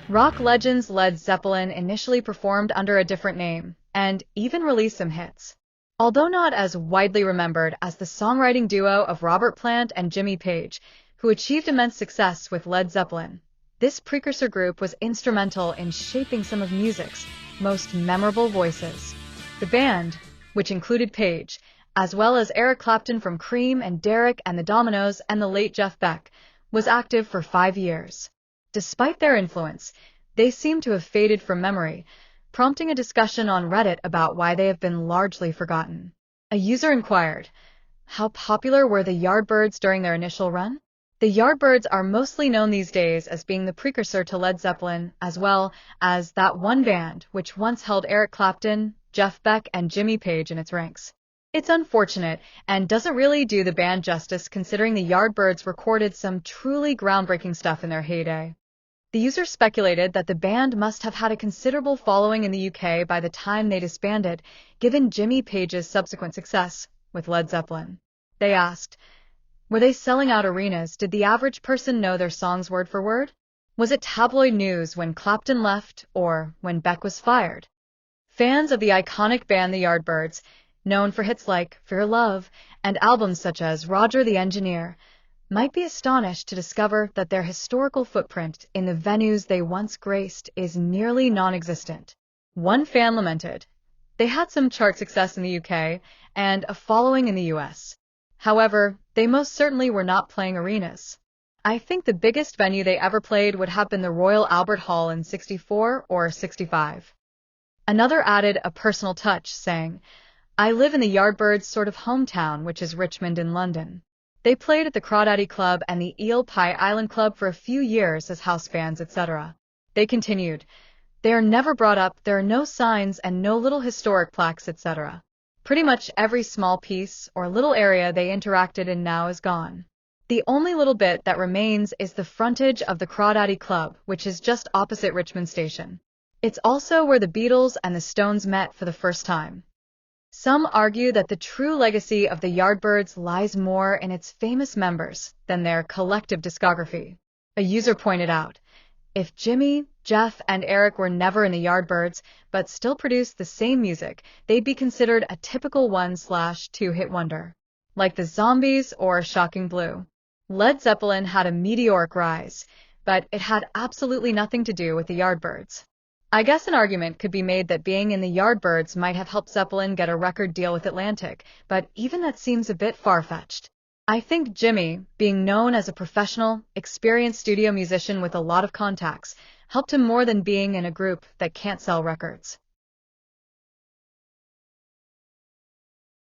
Rock legends Led Zeppelin initially performed under a different name, and even released some hits. Although not as widely remembered as the songwriting duo of Robert Plant and Jimmy Page, who achieved immense success with Led Zeppelin, this precursor group was instrumental in shaping some of music's most memorable voices. The band, which included Page, as well as Eric Clapton from Cream and Derek and the Dominoes and the late Jeff Beck, was active for 5 years. Despite their influence, they seem to have faded from memory, prompting a discussion on Reddit about why they have been largely forgotten. A user inquired, how popular were the Yardbirds during their initial run? The Yardbirds are mostly known these days as being the precursor to Led Zeppelin, as well as that one band which once held Eric Clapton, Jeff Beck, and Jimmy Page in its ranks. It's unfortunate and doesn't really do the band justice considering the Yardbirds recorded some truly groundbreaking stuff in their heyday. The user speculated that the band must have had a considerable following in the UK by the time they disbanded, given Jimmy Page's subsequent success with Led Zeppelin. They asked, were they selling out arenas? Did the average person know their songs word for word? Was it tabloid news when Clapton left or when Beck was fired? Fans of the iconic band the Yardbirds, known for hits like Fear Love and albums such as Roger the Engineer, might be astonished to discover that their historical footprint in the venues they once graced is nearly non-existent. One fan lamented, they had some chart success in the UK and a following in the US. However, they most certainly were not playing arenas. I think the biggest venue they ever played would have been the Royal Albert Hall in '64 or '65. Another added a personal touch, saying, I live in the Yardbirds' sort of hometown, which is Richmond in London. They played at the Crawdaddy Club and the Eel Pie Island Club for a few years as house bands, etc. They continued, they are never brought up, there are no signs and no little historic plaques, etc. Pretty much every small piece or little area they interacted in now is gone. The only little bit that remains is the frontage of the Crawdaddy Club, which is just opposite Richmond Station. It's also where the Beatles and the Stones met for the first time. Some argue that the true legacy of the Yardbirds lies more in its famous members than their collective discography. A user pointed out, if Jimmy, Jeff, and Eric were never in the Yardbirds, but still produced the same music, they'd be considered a typical 1/2-hit wonder, like the Zombies or Shocking Blue. Led Zeppelin had a meteoric rise, but it had absolutely nothing to do with the Yardbirds. I guess an argument could be made that being in the Yardbirds might have helped Zeppelin get a record deal with Atlantic, but even that seems a bit far-fetched. I think Jimmy, being known as a professional, experienced studio musician with a lot of contacts, helped him more than being in a group that can't sell records.